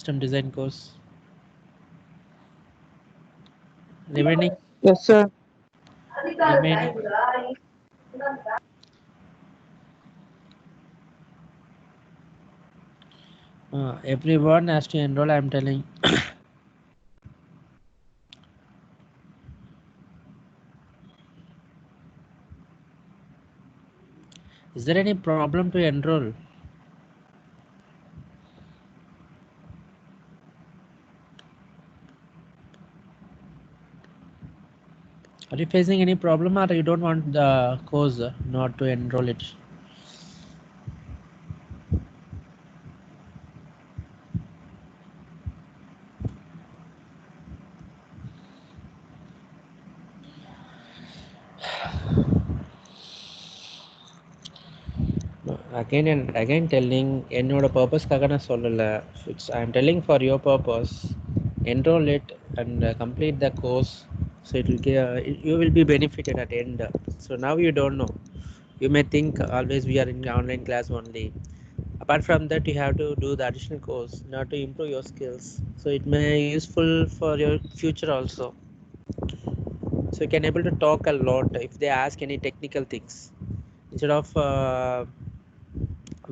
system design course. Remaining, Yes, sir. remaining. Everyone has to enroll. I'm telling. Is there any problem to enroll? Are you facing any problem, or you don't want the course not to enroll it? No, again and again telling என்னோட பர்பஸ்க்காக நான் சொல்லல. It's I'm telling for your purpose. Enroll it and complete the course. So it will give, you will be benefited at the end. So now you don't know. You may think always we are in online class only. Apart from that, you have to do the additional course now to improve your skills. So it may useful for your future also. So you can able to talk a lot if they ask any technical things. Instead of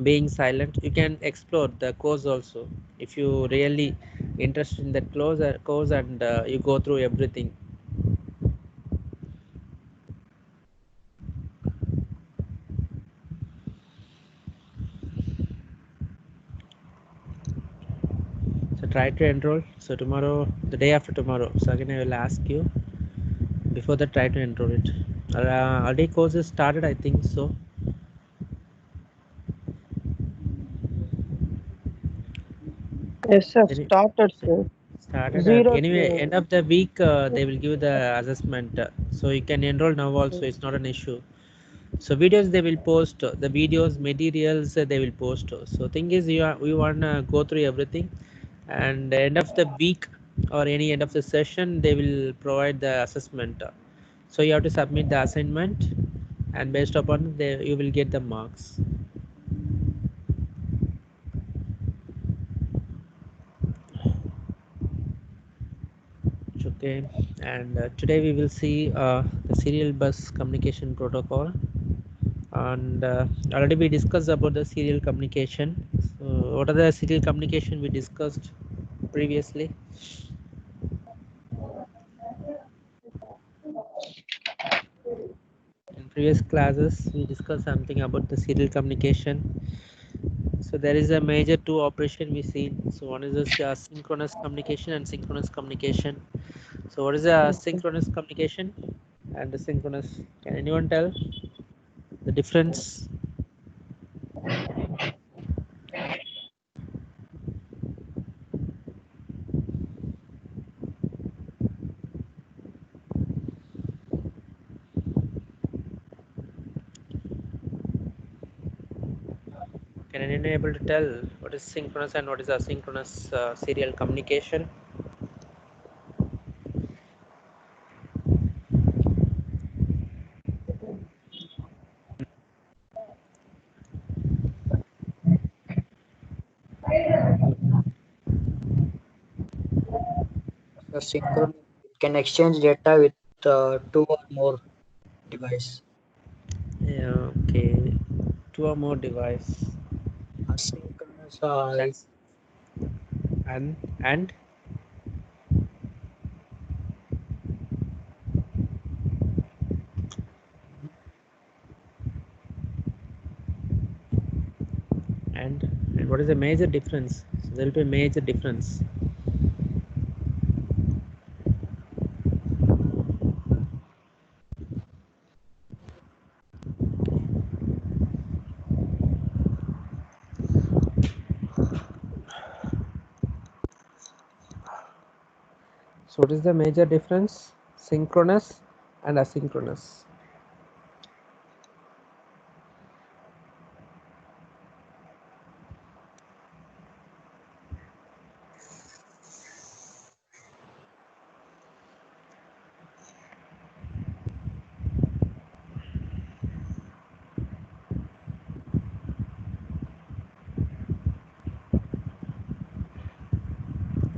being silent, you can explore the course also. If you really interested in that course and you go through everything. So try to enroll. So tomorrow, the day after tomorrow, so again I will ask you. Before that, try to enroll it. Already courses started, I think so. Yes, sir. Any- Started, sir. Started. Zero Anyway, to. end of the week, they will give the assessment. So you can enroll now also. It's not an issue. So videos they will post. The videos, materials they will post. So thing is, we wanna go through everything, and end of the week or any end of the session, they will provide the assessment. So you have to submit the assignment, and based upon you will get the marks. Okay, and today we will see the serial bus communication protocol, and already we discussed about the serial communication. So what are the serial communication we discussed previously? In previous classes we discussed something about the serial communication. So there is a major two operation we see. So one is the synchronous communication and synchronous communication. So what is the synchronous communication and the synchronous? Can anyone tell the difference? Can anyone able to tell what is synchronous and what is asynchronous serial communication? So synchronous can exchange data with two or more device. Yeah, okay. Two or more device. Asynchronous That's and and and what is the major difference? So there will be a major difference. So what is the major difference? Synchronous and asynchronous.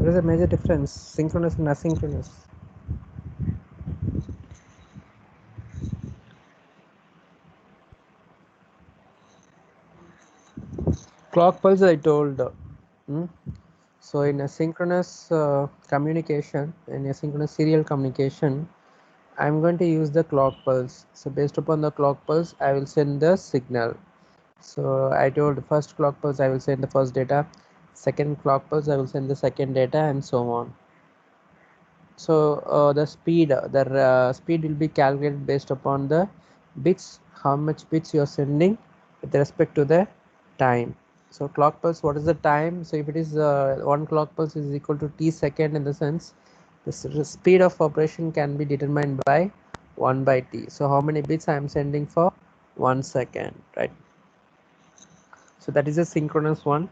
What is the major difference? Synchronous and asynchronous. Clock pulse I told. So in asynchronous communication, in asynchronous serial communication, I'm going to use the clock pulse. So based upon the clock pulse, I will send the signal. So I told first clock pulse I will send the first data, second clock pulse I will send the second data, and so on. So the speed will be calculated based upon the bits, how much bits you are sending with respect to the time. So clock pulse, what is the time? So if it is one clock pulse is equal to t second, in the sense the speed of operation can be determined by 1 by t. So how many bits I am sending for 1 second, right? So that is a synchronous one.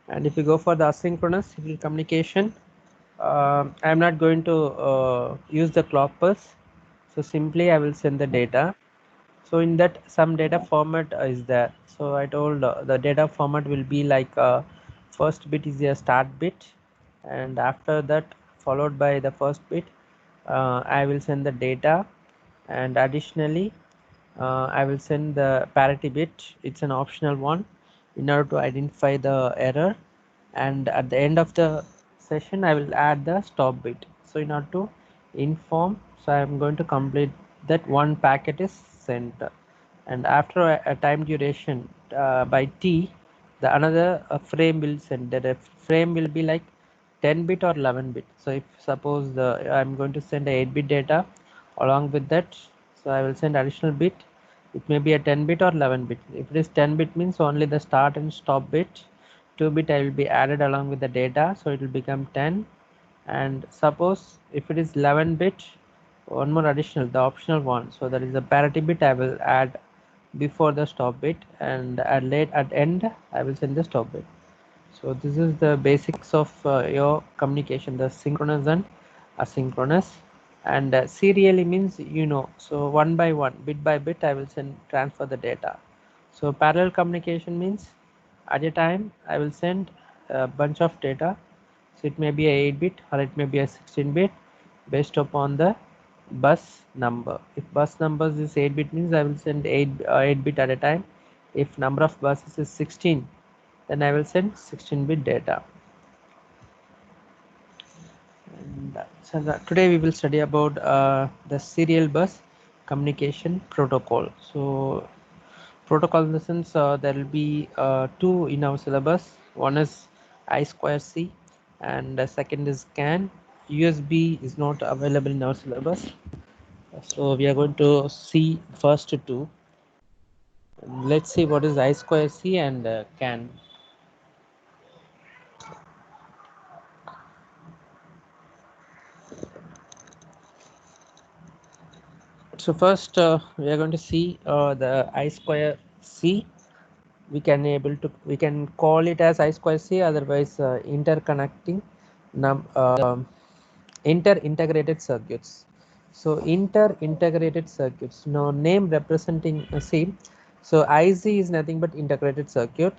And if you go for the asynchronous serial communication, I'm not going to use the clock pulse. So simply I will send the data. So in that some data format is there. So I told the data format will be like first bit is a start bit, and after that followed by the first bit I will send the data, and additionally I will send the parity bit. It's an optional one in order to identify the error, and at the end of the session I will add the stop bit. So in order to inform, so I am going to complete that one packet is sent, and after a time duration by t, the another frame will send. That a frame will be like 10 bit or 11 bit. So if suppose I'm going to send a 8 bit data along with that, so I will send additional bit. It may be a 10 bit or 11 bit. If it is 10 bit means only the start and stop bit, 2 bit I will be added along with the data, so it will become 10. And suppose if it is 11 bit, one more additional, the optional one, so that is the parity bit I will add before the stop bit, and at end I will send the stop bit. So this is the basics of your communication, the synchronous and asynchronous. And serially means, so one by one, bit by bit I will transfer the data. So parallel communication means at a time I will send a bunch of data. So it may be a 8 bit or it may be a 16 bit based upon the bus number. If bus numbers is 8 bit means I will send 8 bit at a time. If number of buses is 16, then I will send 16 bit data. And so today we will study about the serial bus communication protocol. So protocol in the sense there will be two in our syllabus. One is I2C and the second is CAN. USB is not available in our syllabus, so we are going to see first two. Let's see what is I2C and CAN. So first we are going to see the I2C. We can call it as I2C, otherwise interconnecting inter-integrated circuits. So inter-integrated circuits, now name representing see, so IC is nothing but integrated circuit.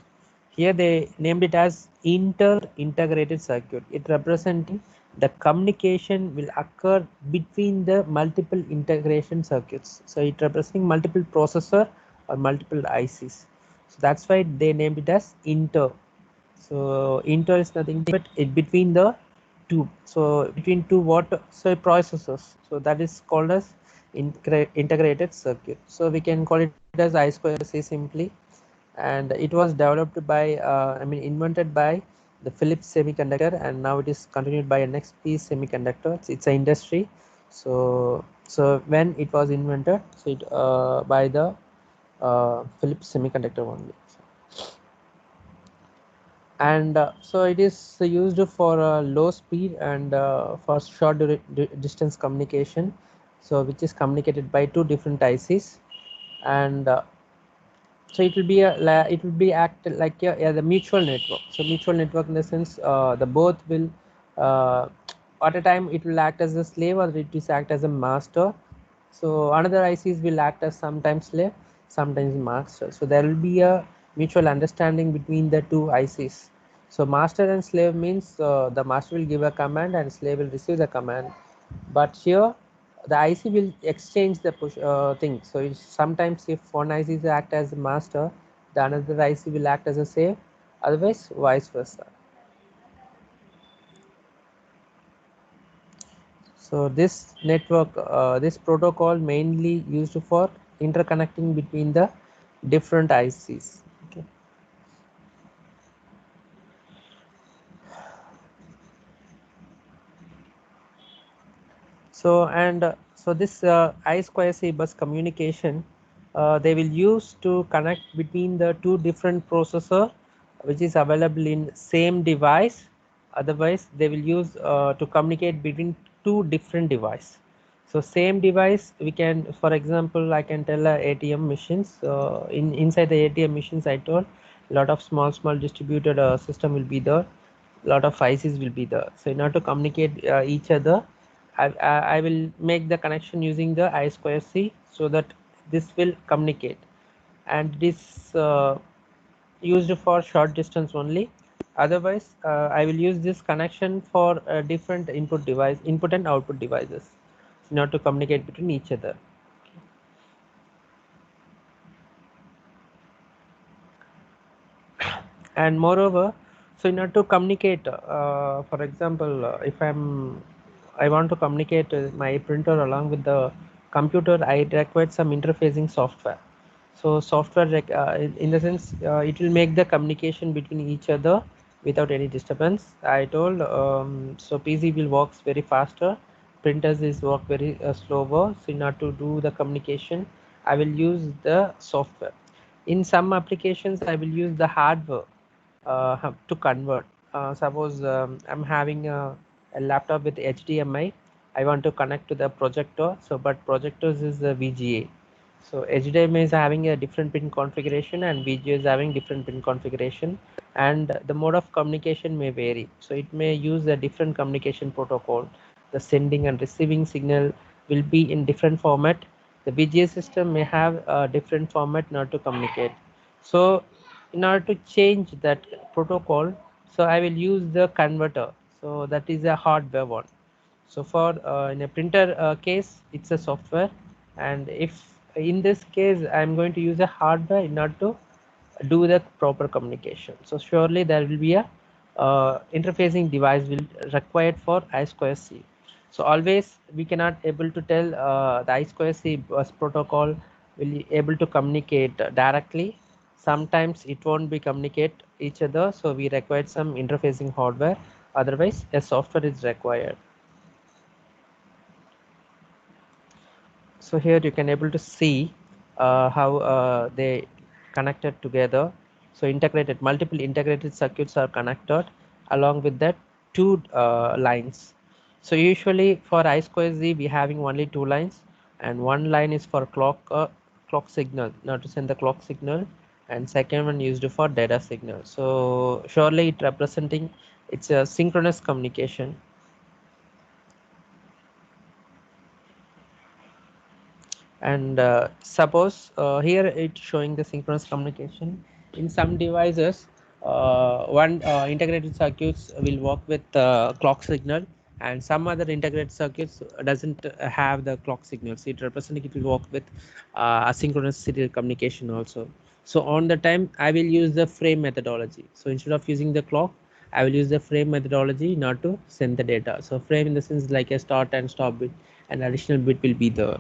Here they named it as inter-integrated circuit. It representing the communication will occur between the multiple integration circuits. So it representing multiple processor or multiple ICs. So that's why they named it as inter. So inter is nothing but it between the two. So between two processors. So that is called as integrated circuit. So we can call it as I2C simply. And it was developed by invented by the Philips Semiconductor, and now it is continued by NXP Semiconductor. It's an industry. So when it was invented, so it by the Philips Semiconductor only. And so it is used for low speed and for short distance communication, so which is communicated by two different ICs. And so it will be act like the mutual network. So mutual network in the sense the both will at a time it will act as a slave or it is act as a master. So another ICs will act as sometimes slave, sometimes master. So there will be a mutual understanding between the two ICs. So master and slave means the master will give a command and slave will receive the command. But here the IC will exchange the push thing. So sometimes if one IC is act as the master, the another IC will act as a slave, otherwise vice versa. So this network, this protocol mainly used for interconnecting between the different ICs. Okay. So this I2C bus communication, they will use to connect between the two different processor which is available in same device. Otherwise they will use to communicate between two different device. So same device we can, for example, I can tell ATM machines, inside the ATM machines I told lot of small distributed system will be there, lot of ICs will be there. So in order to communicate each other, I will make the connection using the I2C so that this will communicate, and this used for short distance only. Otherwise I will use this connection for different input and output devices in order to communicate between each other. And moreover, so in order to communicate, for example, if I want to communicate my printer along with the computer, I require some interfacing software. So software in the sense it will make the communication between each other without any disturbance. I told so PC will works very faster, printers is work very slower. So in order to do the communication, I will use the software. In some applications I will use the hardware to convert. Suppose I'm having a laptop with HDMI. I want to connect to the projector. So, but projectors is the VGA. So HDMI is having a different pin configuration and VGA is having different pin configuration, and the mode of communication may vary. So it may use a different communication protocol. The sending and receiving signal will be in different format. The VGA system may have a different format in order to communicate. So in order to change that protocol, so I will use the converter. So that is a hardware one. So for in a printer case, it's a software, and if in this case I'm going to use a hardware in order to do the proper communication. So surely there will be a interfacing device will required for I2C. So always we cannot able to tell the I2C bus protocol will be able to communicate directly. Sometimes it won't be communicate each other, so we require some interfacing hardware. Otherwise a software is required. So here you can able to see how they connected together. So integrated, multiple integrated circuits are connected along with that two lines. So usually for I2C we having only two lines, and one line is for clock signal, now to send the clock signal, and second one used for data signal. So surely it representing, it's a synchronous communication. And suppose here it's showing the synchronous communication. In some devices one integrated circuits will work with clock signal, and some other integrated circuits doesn't have the clock signals. It representing it will work with asynchronous serial communication also. So on the time I will use the frame methodology. So instead of using the clock, I will use the frame methodology not to send the data. So frame in the sense like a start and stop bit, and additional bit will be there.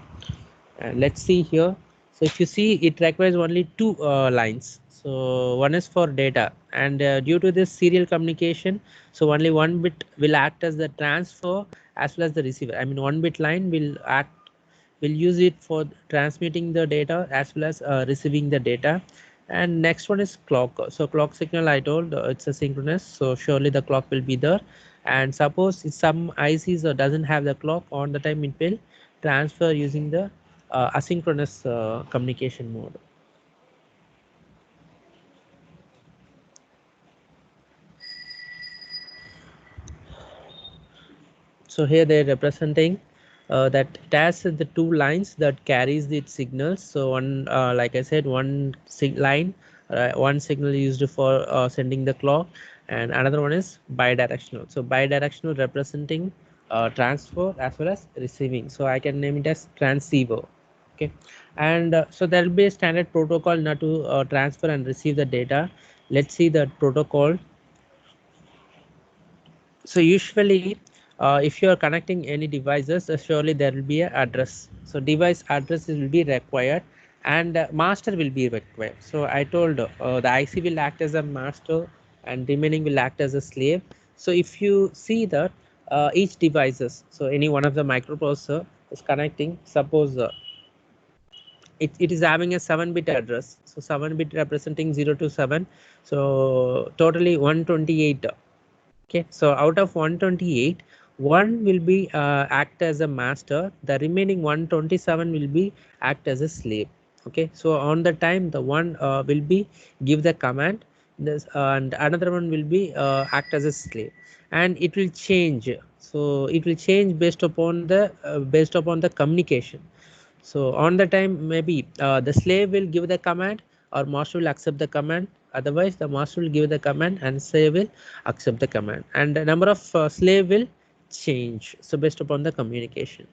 And let's see here. So if you see, it requires only two lines. So one is for data, and due to this serial communication, so only one bit will act as the transfer as well as the receiver. I mean, one bit line will use it for transmitting the data as well as receiving the data. And next one is clock. So clock signal, I told it's a synchronous, so surely the clock will be there. And suppose if some ICs doesn't have the clock, on the time it will transfer using the asynchronous communication mode. So here they're representing that it has the two lines that carries its signals. So one, like I said, one line One signal used for sending the clock, and another one is bidirectional. So bidirectional representing transfer as well as receiving. So I can name it as transceiver. Okay, and so there will be a standard protocol now to transfer and receive the data. Let's see the protocol. So usually if you are connecting any devices, surely there will be an address. So device address will be required, and master will be required. So I told the IC will act as a master and remaining will act as a slave. So if you see that each devices, so any one of the microprocessor is connecting, suppose it is having a 7-bit address. So 7-bit representing 0 to 7. So totally 128. Okay, so out of 128, one will be act as a master, the remaining 127 will be act as a slave. Okay, so on the time the one will be give the command, this and another one will be act as a slave, and it will change. So it will change based upon the communication. So on the time, maybe the slave will give the command or master will accept the command. Otherwise, the master will give the command and slave will accept the command. And the number of slave will change. So based upon the communication.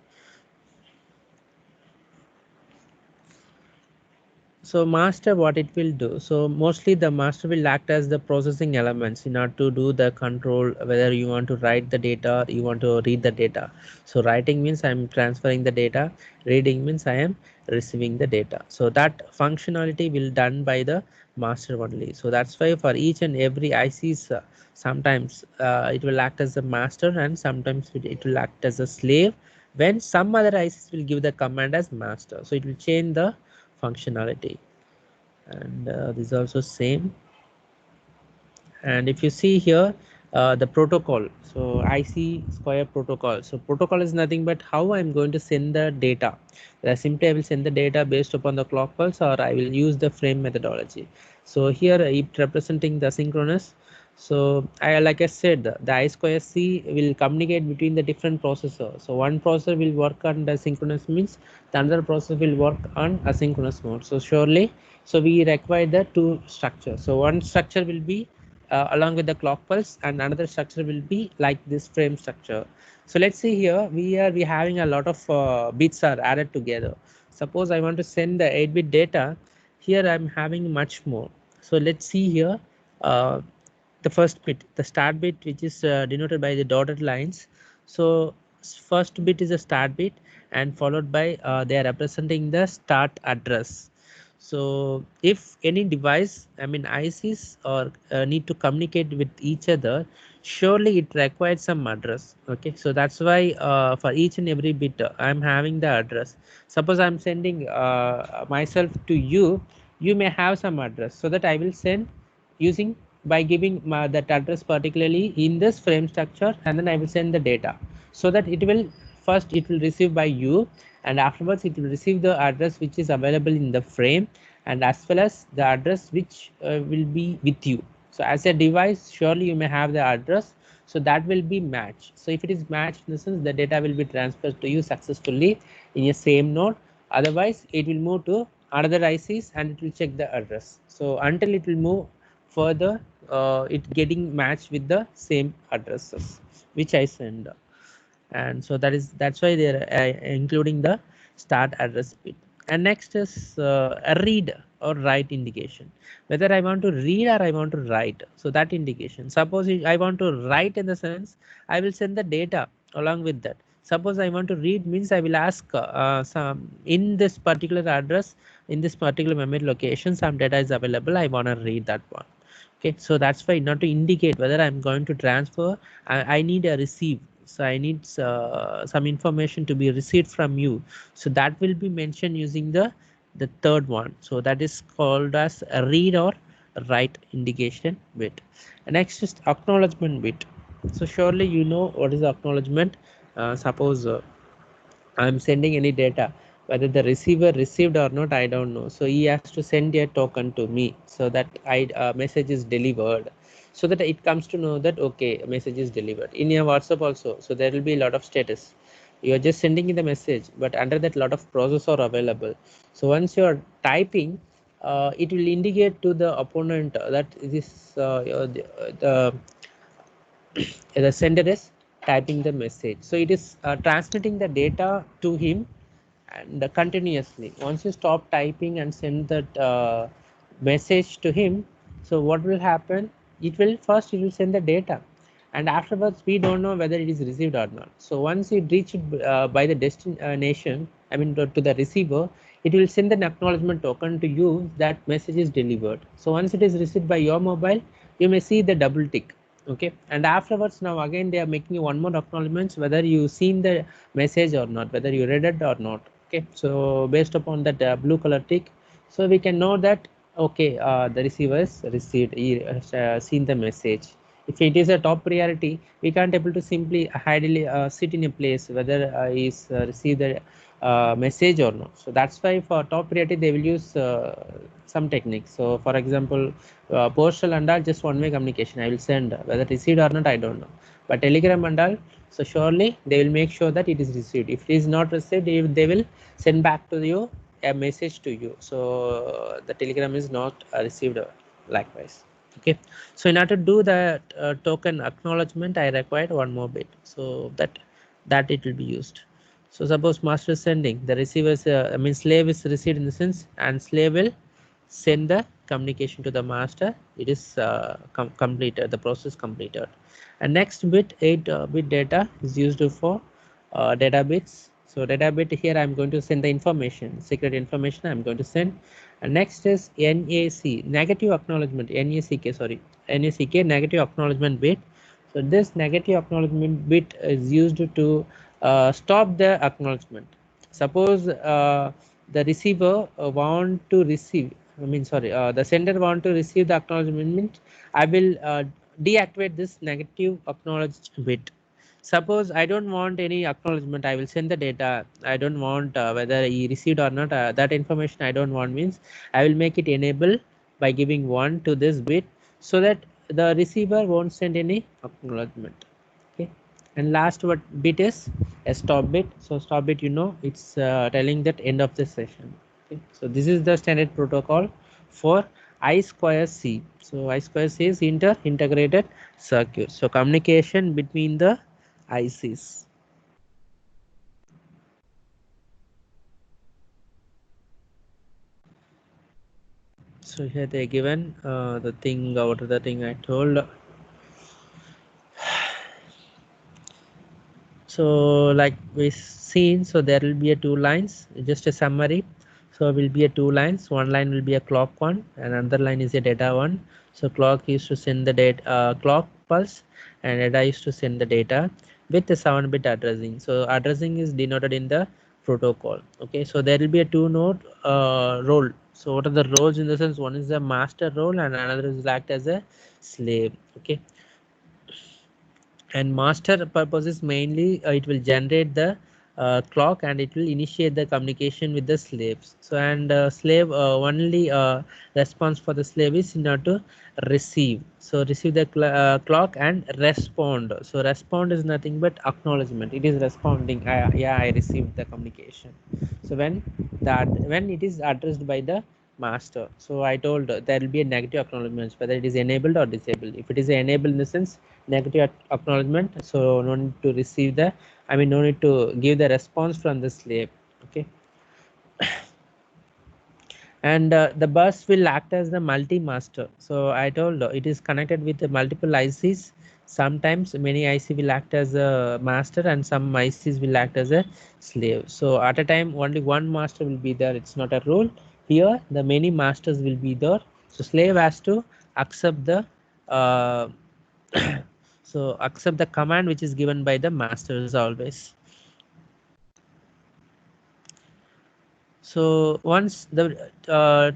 So master, what it will do? So mostly the master will act as the processing elements in order to do the control, whether you want to write the data or you want to read the data. So writing means I'm transferring the data, reading means I am receiving the data. So that functionality will done by the master only. So that's why for each and every ICs, sometimes it will act as a master and sometimes it will act as a slave, when some other ICs will give the command as master. So it will change the functionality. And this is also same. And if you see here the protocol, so IC square protocol. So protocol is nothing but how I'm going to send the data. Simply I will send the data based upon the clock pulse, or I will use the frame methodology. So here it representing the synchronous. So like I said, the I square C will communicate between the different processors. So one processor will work on the synchronous means, the another processor will work on asynchronous mode. So surely, so we require the two structures. So one structure will be along with the clock pulse, and another structure will be like this frame structure. So let's see here, we having a lot of bits are added together. Suppose I want to send the 8-bit data. Here I'm having much more. So let's see here uh, the first bit, the start bit, which is denoted by the dotted lines. So first bit is a start bit, and followed by they are representing the start address. So if any device, I mean ICs, or need to communicate with each other, surely it requires some address. Okay, so that's why for each and every bit I'm having the address. Suppose I'm sending myself to you, you may have some address, so that I will send using by giving that address particularly in this frame structure, and then I will send the data, so that it will first it will receive by you, and afterwards it will receive the address which is available in the frame, and as well as the address which will be with you. So as a device, surely you may have the address, so that will be matched. So if it is matched, in the sense the data will be transferred to you successfully in a same node. Otherwise it will move to another ICs and it will check the address. So until it will move further, it getting matched with the same addresses which I send. And so that's why they're including the start address bit. And next is a read or write indication, whether I want to read or I want to write. So that indication, suppose I want to write, in the sense I will send the data along with that. Suppose I want to read means I will ask some in this particular address, in this particular memory location, some data is available, I want to read that one. Okay, so that's why, not to indicate whether I'm going to transfer, I need a receive. So I need some information to be received from you. So that will be mentioned using the third one. So that is called as a read or write indication bit. And next is acknowledgement bit. So surely you know what is acknowledgement. Suppose I'm sending any data, whether the receiver received or not, I don't know. So he has to send a token to me, so that message is delivered, so that it comes to know that okay, message is delivered. In your WhatsApp also, so there will be a lot of status. You are just sending in the message, but under that lot of process are available. So once you are typing, it will indicate to the opponent that this the sender is typing the message. So it is transmitting the data to him and continuously. Once you stop typing and send that message to him, so what will happen? It will send the data, and afterwards we don't know whether it is received or not. So once it reached by the destination, I mean to the receiver, it will send an acknowledgement token to you that message is delivered. So once it is received by your mobile, you may see the double tick. Okay, and afterwards now again they are making one more acknowledgements whether you seen the message or not, whether you read it or not. Okay, so based upon that blue color tick, so we can know that okay, the receiver has received, he has seen the message. If it is a top priority, we can't able to simply idly sit in a place whether is received the message or not. So that's why for top priority they will use some techniques. So for example, postal and all just one way communication, I will send, whether received or not I don't know, but telegram and all, so surely they will make sure that it is received. If it is not received, they will send back to you a message to you. So the telegram is not received likewise. Okay, so in order to do that token acknowledgement, I required one more bit, so that it will be used. So suppose master is sending, the receiver is I mean slave is received in the sense, and slave will send the communication to the master. It is completed, the process completed. And next bit, 8-bit data is used for data bits. So data bit here I'm going to send the information, secret information I'm going to send. And next is NAC, negative acknowledgement, NACK, negative acknowledgement bit. So this negative acknowledgement bit is used to stop the acknowledgement. Suppose the receiver want to receive, the sender want to receive the acknowledgement, I will deactivate this negative acknowledged bit. Suppose I don't want any acknowledgement, I will send the data. I don't want whether he received or not. That information I don't want means I will make it enable by giving 1 to this bit, so that the receiver won't send any acknowledgement. Okay. And last what bit is a stop bit. So stop bit, it's telling that end of the session. Okay. So this is the standard protocol for I2C. So I2C is integrated circuit. So communication between the ICs. So here they given the thing, what are the thing I told. So like we seen, so there will be a 2 lines, just a summary. So will be a 2 lines. One line will be a clock one, and another line is a data one. So clock is to send the data clock pulse, and data is to send the data with the 7-bit addressing. So addressing is denoted in the protocol. Okay, so there will be a 2-node role. So what are the roles in the sense? One is the master role and another is act as a slave. Okay, and master purpose is mainly it will generate the clock and it will initiate the communication with the slaves. So and slave only response for the slave is in order to receive. So receive the clock and respond. So respond is nothing but acknowledgement. It is responding. Yeah, I received the communication. So when it is addressed by the master, so I told there will be a negative acknowledgement whether it is enabled or disabled. If it is enabled in the sense negative acknowledgement, so no need to receive the, no need to give the response from the slave. Okay, and the bus will act as the multi-master. So I told it is connected with the multiple ICs. Sometimes many IC will act as a master and some ICs will act as a slave. So at a time only one master will be there. It's not a rule. Here the many masters will be there. So slave has to accept the so accept the command which is given by the masters always. So once the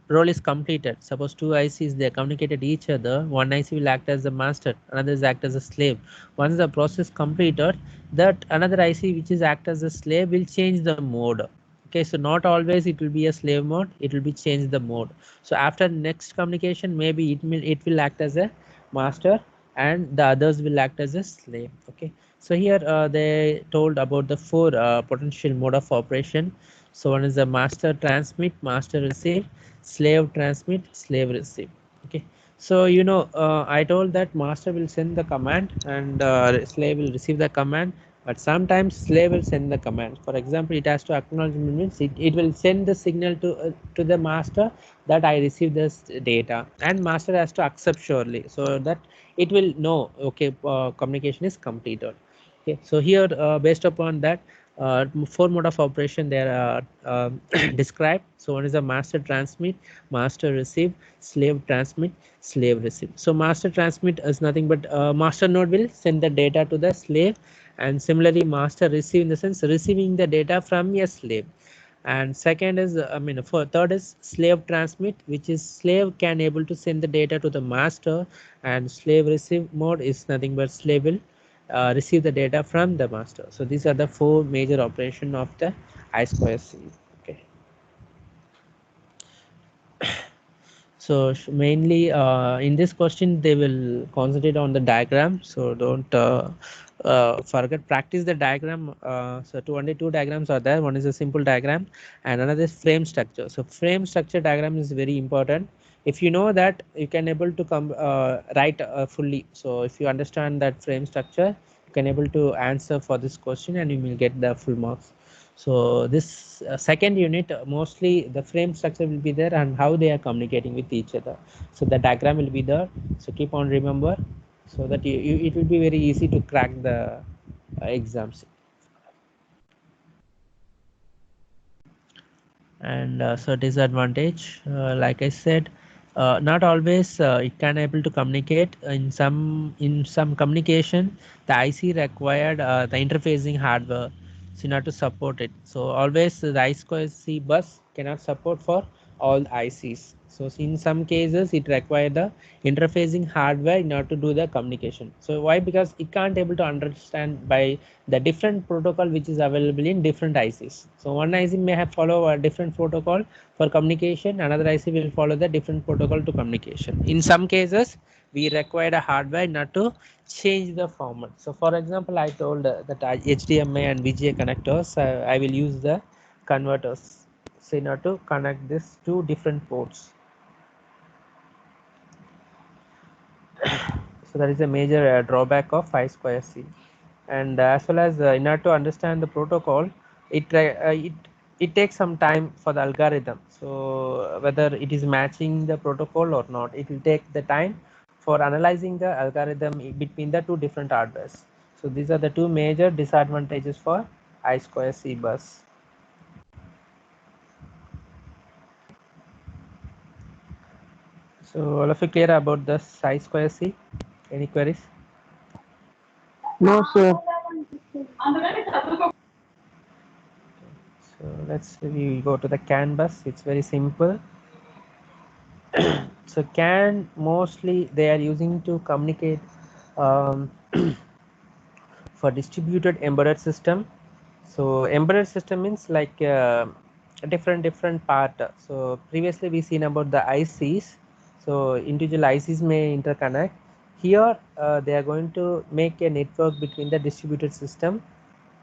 role is completed, suppose 2 ICs they communicated each other, one IC will act as the master, another is act as a slave. Once the process completed, that another IC which is act as a slave will change the mode. Okay, so not always it will be a slave mode, it will be change the mode. So after next communication, maybe it will act as a master and the others will act as a slave. Okay, so here they told about the 4 potential mode of operation. So one is the master transmit, master receive, slave transmit, slave receive. Okay. So I told that master will send the command and slave will receive the command, but sometimes slave will send the command. For example, it has to acknowledge means it will send the signal to the master that I received this data, and master has to accept surely, so that it will know, okay, communication is completed. Okay, so here based upon that, four mode of operation there are described. So one is a master transmit, master receive, slave transmit, slave receive. So master transmit is nothing but master node will send the data to the slave, and similarly master receive in the sense receiving the data from a slave. And second is for third is slave transmit, which is slave can able to send the data to the master, and slave receive mode is nothing but slave will receive the data from the master. So these are the four major operation of the I2C. Okay. So mainly in this question they will concentrate on the diagram, so don't forget, practice the diagram. So only two diagrams are there. One is a simple diagram and another is frame structure. So frame structure diagram is very important. If you know that, you can able to come write fully. So if you understand that frame structure, you can able to answer for this question and you will get the full marks. So this second unit, mostly the frame structure will be there and how they are communicating with each other. So the diagram will be there. So keep on remember, so that it will be very easy to crack the exams. And so disadvantage, like I said, not always it can able to communicate. In some communication, the IC required the interfacing hardware, so in order to support it. So always the I2C bus cannot support for all the ICs. So in some cases it require the interfacing hardware in order to do the communication. So why? Because it can't able to understand by the different protocol which is available in different ICs. So one IC may have follow a different protocol for communication, another IC will follow the different protocol to communication. In some cases, we require a hardware in order to change the format. So for example, I told that HDMI and VGA connectors, I will use the converters, so in order to connect this two different ports. So that is a major drawback of I2C. And as well as in order to understand the protocol, it takes some time for the algorithm. So whether it is matching the protocol or not, it will take the time for analyzing the algorithm between the two different hardwares. So these are the two major disadvantages for I2C bus. So all of you clear about the I2C? Any queries? No, sir. So let's we go to the CAN bus. It's very simple. So CAN mostly they are using to communicate um, for distributed embedded system. So embedded system means like a different part. So previously we seen about the ICs. So individual ICs may interconnect. Here they are going to make a network between the distributed system.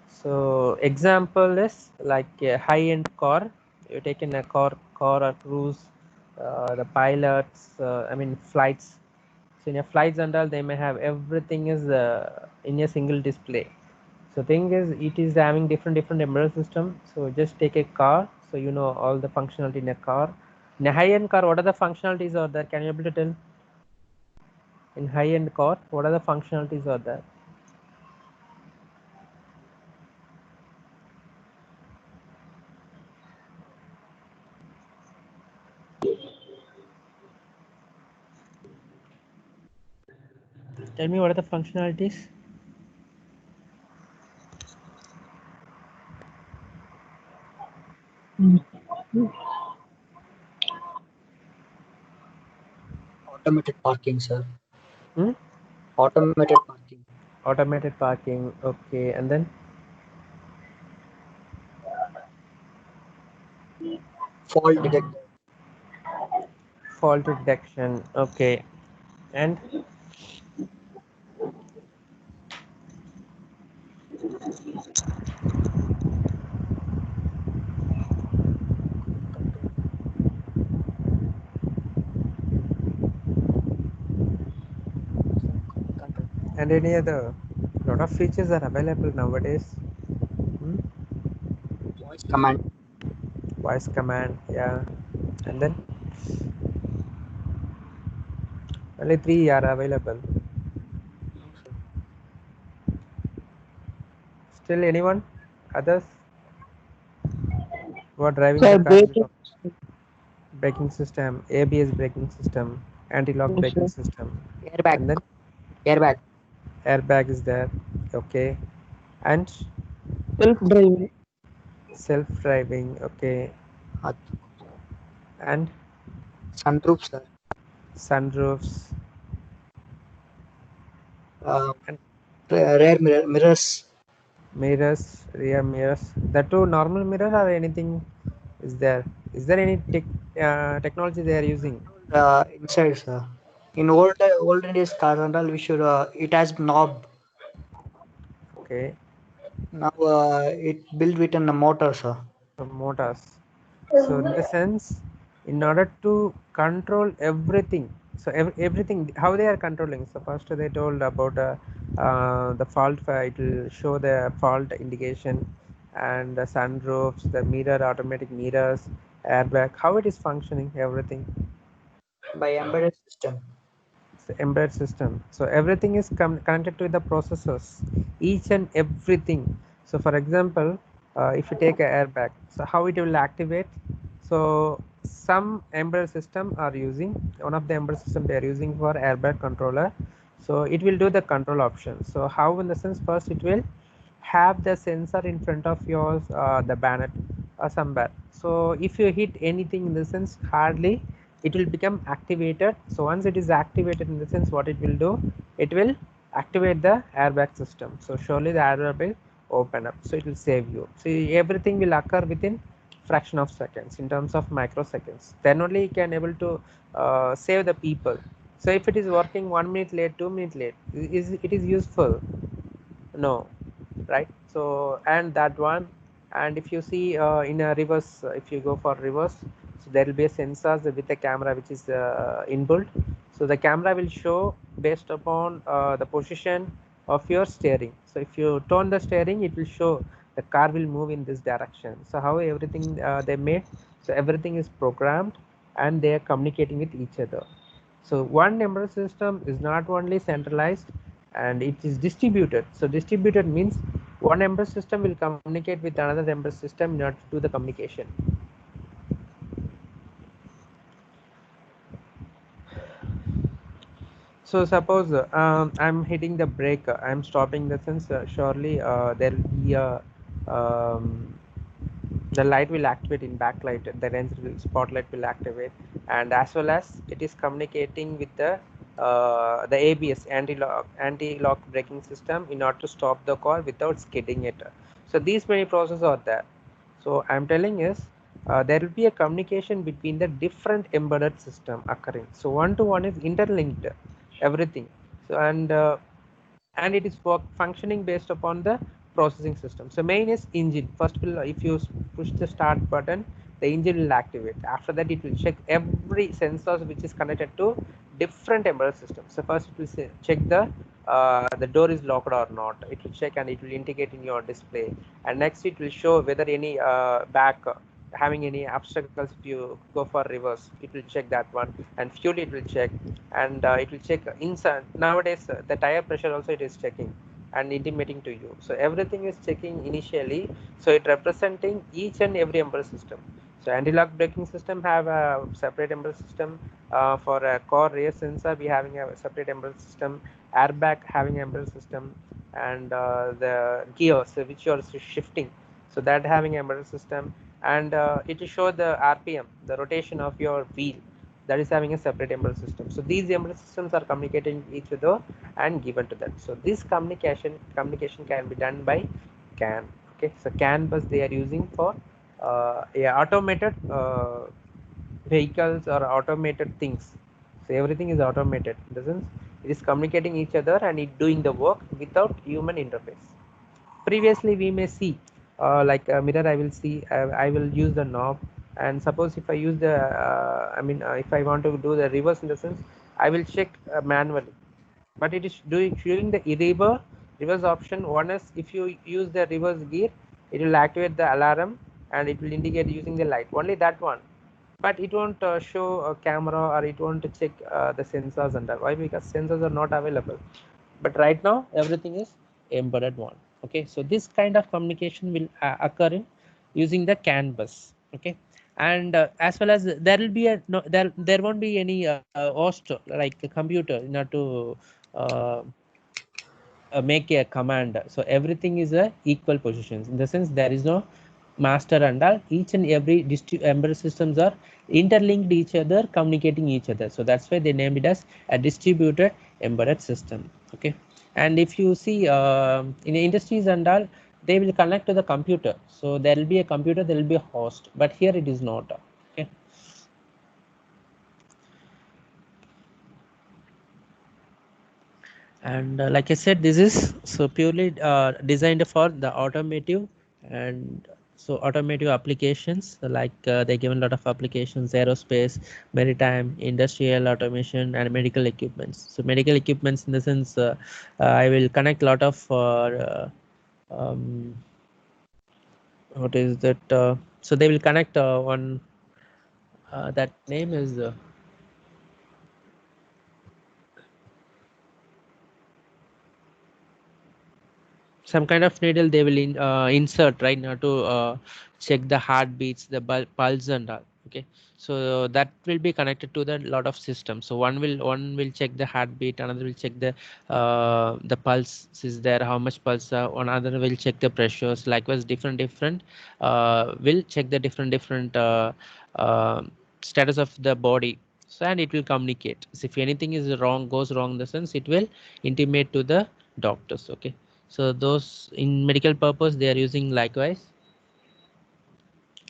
So example is like a high-end car. You take in a car or cruise, the pilots, flights. So in a flights and all, they may have everything is in a single display. So thing is, it is having different embedded system. So just take a car, so you know all the functionality in a car. In a high-end car, what are the functionalities are there? Can you able to tell? In high-end car, what are the functionalities are there? Tell me what are the functionalities? Automated parking, sir. Hmm? Automated parking. Automated parking. Okay, and then Fault detector. fault detection. Okay, and And any other lot of features are available nowadays. Voice command. Voice command, yeah. And then only three are available. No, sir. Still anyone? Others? Who are driving Sir, the car basic. without braking system, ABS braking system, anti-lock Yes, braking sir. system, Airbag. and then Airbag. airbag is there. Okay, and Self-driving. self-driving. Okay, Uh, and Sunroof, sir. sunroofs Uh, and Rear mirrors. mirrors, rear mirrors. The two normal mirror or anything is there? Is there any technology they are using? Inside, sir. In olden days cars and all, we should it has knob. Okay, Now it built with a motor, sir. motors. So in the sense, in order to control everything, so everything, how they are controlling. So first they told about the fault. It will show the fault indication, and the sunroofs, the mirror, automatic mirrors, airbag, how it is functioning, everything. By embedded system. It's the embedded system. So everything is connected to the processors, each and everything. So for example, if you take an airbag, so how it will activate. So some embedded system are using, one of the embedded system they are using for airbag controller. So it will do the control option. So how, in the sense, first it will have the sensor in front of yours, the bonnet or somewhere. So if you hit anything, in the sense, hardly it will become activated. So once it is activated, in the sense, what it will do, it will activate the airbag system. So surely the airbag will open up, so it will save you. So everything will occur within fraction of seconds, in terms of microseconds. Then only you can able to save the people. So if it is working 1 minute late, 2 minutes late, is it is useful? No, right? So, and that one, and if you see in a reverse, if you go for reverse, so there will be a sensors with a camera which is inbuilt. So the camera will show based upon the position of your steering. So if you turn the steering, it will show the car will move in this direction. So how everything they made, so everything is programmed, and they are communicating with each other. So one embedded system is not only centralized, and it is distributed. So distributed means one embedded system will communicate with another embedded system in order to do the communication. So suppose I'm hitting the brake, I'm stopping the sense, surely there will be a the light will activate in backlight, the lens will, spotlight will activate, and as well as it is communicating with the ABS, anti-lock braking system, in order to stop the car without skidding it. So these many processes are there. So I'm telling is there will be a communication between the different embedded system occurring. So one to one is interlinked, everything. So and it is functioning based upon the processing system. So main is engine. First will, if you push the start button, the engine will activate. After that, it will check every sensors which is connected to different embedded systems. So first it will check the door is locked or not. It will check and it will indicate in your display. And next it will show whether any back having any obstacles. If you go for reverse, it will check that one, and fuel it will check, and it will check inside. Nowadays the tire pressure also it is checking and intimating to you. So everything is checking initially. So it representing each and every embedded system. So anti-lock braking system have a separate embedded system. For a core rear sensor, we having a separate embedded system. Airbag having embedded system, and the gears which you are shifting, so that having embedded system, and it will show the RPM, the rotation of your wheel, that is having a separate embedded system. So these embedded systems are communicating each other and given to them. So this communication can be done by CAN. Okay, so CAN bus they are using for automated vehicles or automated things. So everything is automated. In the sense, it is communicating each other and it doing the work without human interface. Previously, we may see like a mirror. I will see. I will use the knob, and suppose if I use the, if I want to do the reverse, in the sense, I will check manually. but it is during the reverse option. One is if you use the reverse gear, it will activate the alarm and it will indicate using the light, only that one, but it won't show a camera, or it won't check the sensors and that. Why? Because sensors are not available. But right now everything is embedded one. Okay, so this kind of communication will occur in using the CAN bus. Okay, and as well as there will be a no, there won't be any host like a computer in order to uh, make a command. So everything is a equal positions, in the sense there is no master and all. Each and every embedded systems are interlinked each other, communicating each other. So that's why they named it as a distributed embedded system. Okay, and if you see in the industries and all, they will connect to the computer. So there will be a computer, there will be a host, but here it is not. Okay. And like I said, this is so purely designed for the automotive, and so automotive applications, like they given a lot of applications: aerospace, maritime, industrial automation, and medical equipments. So medical equipments, in the sense I will connect a lot of um, what is that, so they will connect one that name is some kind of needle they will insert right now to check the heartbeats, the pulse and all. Okay, so that will be connected to the lot of systems. So one will check the heartbeat, another will check the pulse is there, how much pulse, one other will check the pressures. Likewise, different will check the different uh, status of the body. So and it will communicate. So if anything is wrong, goes wrong, in the sense it will intimate to the doctors. Okay, so those in medical purpose they are using likewise,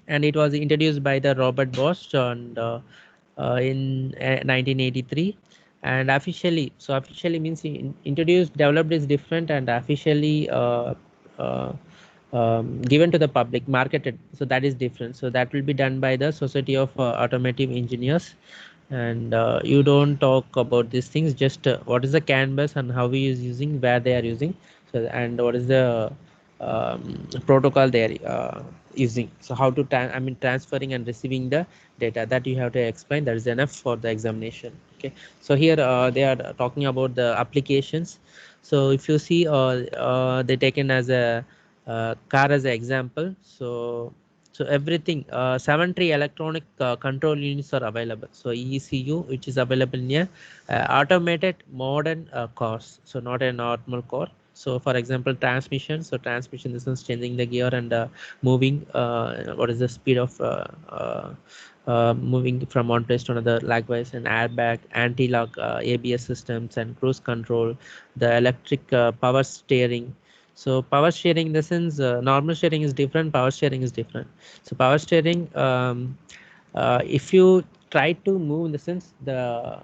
and it was introduced by the Robert Bosch and in 1983. And officially, so officially means introduced, developed is different, and officially uh, given to the public, marketed, so that is different. So that will be done by the Society of Automotive Engineers. And you don't talk about these things, just what is the CAN bus and how we is using, where they are using, so and what is the protocol they are using. So how to transferring and receiving the data, that you have to explain. That is enough for the examination. Okay, so here they are talking about the applications. So if you see they taken as a car as an example. So everything 73 electronic control units are available. So ECU, which is available in a automated modern cars, so not a normal car. So for example, transmission. So transmission, this is changing the gear and moving. What is the speed of moving from one place to another? Likewise, an airbag, anti-lock, ABS systems, and cruise control. The electric power steering. So power steering, in the sense normal steering is different, power steering is different. So power steering, if you try to move, in the sense the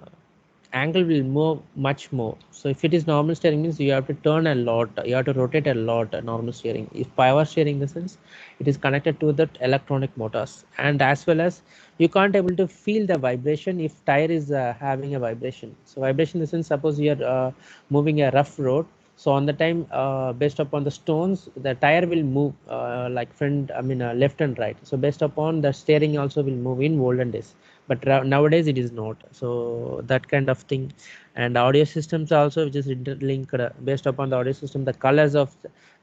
angle will move much more. So if it is normal steering, means you have to turn a lot, you have to rotate a lot. Normal steering. If power steering, in the sense it is connected to the electronic motors, and as well as you can't able to feel the vibration if tire is having a vibration. So vibration, in the sense, suppose you are moving a rough road, so on the time based upon the stones, the tire will move like left and right. So based upon the steering also will move in olden days, but nowadays it is not. So that kind of thing. And audio systems also, which is interlinked based upon the audio system, the colors of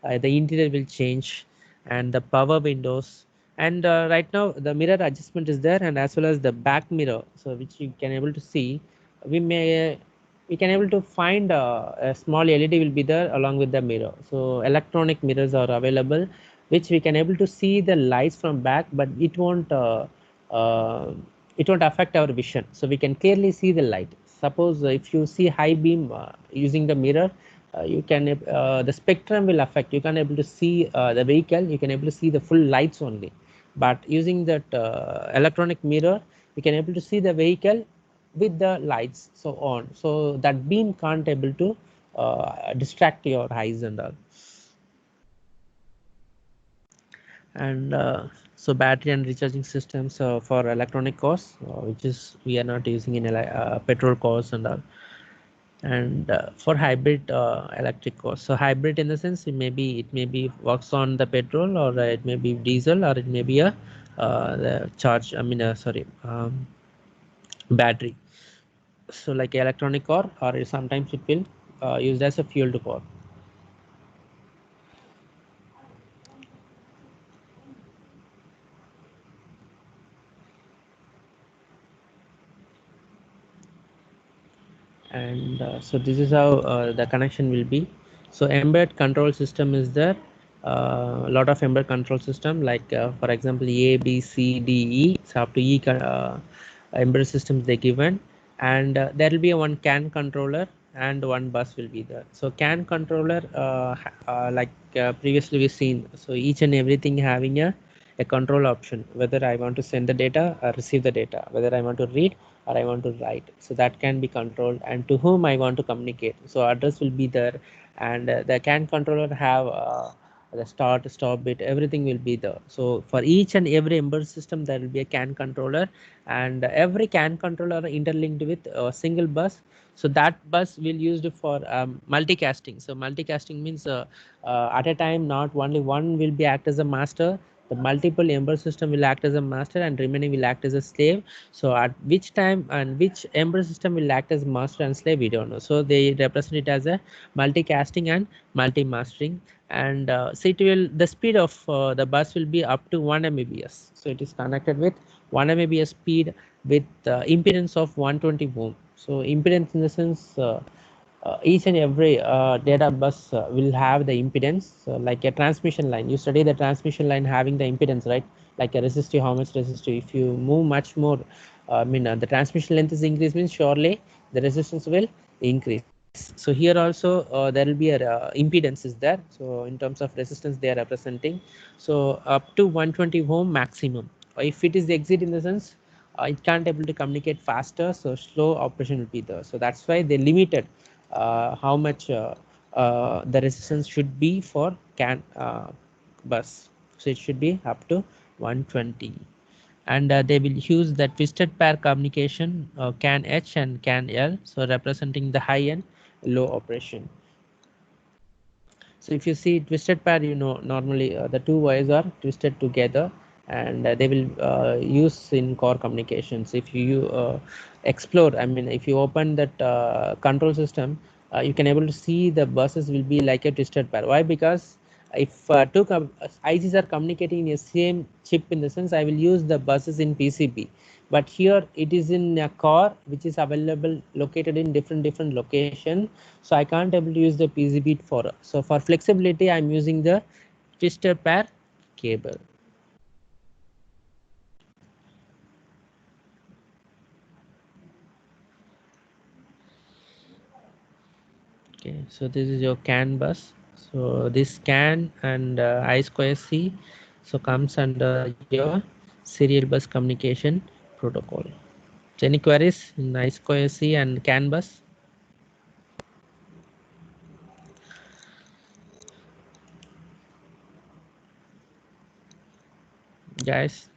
the interior will change, and the power windows. And right now the mirror adjustment is there, and as well as the back mirror, so which you can able to see. We can able to find a small LED will be there along with the mirror. So electronic mirrors are available, which we can able to see the lights from back, but uh, it won't affect our vision. So we can clearly see the light. Suppose if you see high beam using the mirror, you can the spectrum will affect. You can able to see the vehicle. You can able to see the full lights only. But using that electronic mirror, you can able to see the vehicle with the lights so on. So that beam can't able to distract your eyes and all. And so battery and recharging systems for electronic cars, which is we are not using in petrol cars and all. And for hybrid electric cars, so hybrid in the sense it may be works on the petrol, or it may be diesel, or it may be a the charge, I mean sorry, battery. So like electronic car, or sometimes it will used as a fuel to car. And so this is how the connection will be. So embed control system is there. A lot of embed control system, like for example A, B, C, D, E. So up to E embedded systems they given, and there will be a one CAN controller and one bus will be there. So CAN controller, like previously we've seen, so each and everything having a control option, whether I want to send the data or receive the data, whether I want to read or I want to write. So that can be controlled, and to whom I want to communicate. So address will be there, and the CAN controller have the start, stop bit, everything will be there. So for each and every embedded system, there will be a CAN controller, and every CAN controller interlinked with a single bus. So that bus will used for multicasting. So multicasting means at a time, not only one will be act as a master, the multiple embedded system will act as a master and remaining will act as a slave. So at which time and which embedded system will act as master and slave, we don't know. So they represent it as a multicasting and multi-mastering. And so it will, the speed of the bus will be up to 1 Mbps. So it is connected with 1 Mbps speed with impedance of 120 ohm. So impedance in the sense each and every data bus will have the impedance, like a transmission line. You study the transmission line having the impedance, right? Like a resistive, how much resistive. If you move much more, I mean the transmission length is increased, means surely the resistance will increase. So here also there will be a impedance is there. So in terms of resistance they are representing. So up to 120 ohm maximum. If it is exit in the sense it can't able to communicate faster, so slow operation will be there. So that's why they limited how much the resistance should be for CAN bus. So it should be up to 120. And they will use the twisted pair communication, CAN H and CAN L, so representing the high and low operation. So if you see twisted pair, you know, normally the two wires are twisted together, and they will use in core communications. If you explore, I mean, if you open that control system, you can able to see the buses will be like a twisted pair. Why? Because if two ICs are communicating in the same chip, in the sense I will use the buses in PCB, but here it is in a core which is available located in different location. So I can't able to use the PCB for. So for flexibility, I'm using the twister pair cable. Okay, so this is your CAN bus. So this CAN and I2C so comes under your serial bus communication protocol. So any queries in I2C and CAN bus? Guys?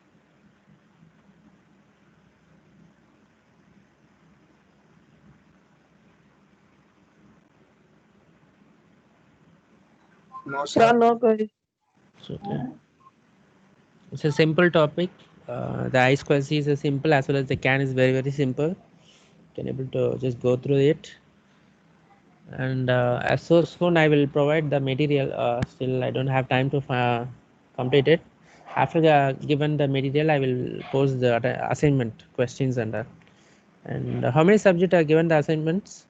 No, Yeah, sir. no query. Okay. It's a simple topic. The I2C is a simple, as well as the CAN is very simple. You can able to just go through it. And as so soon I will provide the material. Still I don't have time to complete it. After given the material, I will post the assignment questions under. And how many subjects are given the assignments?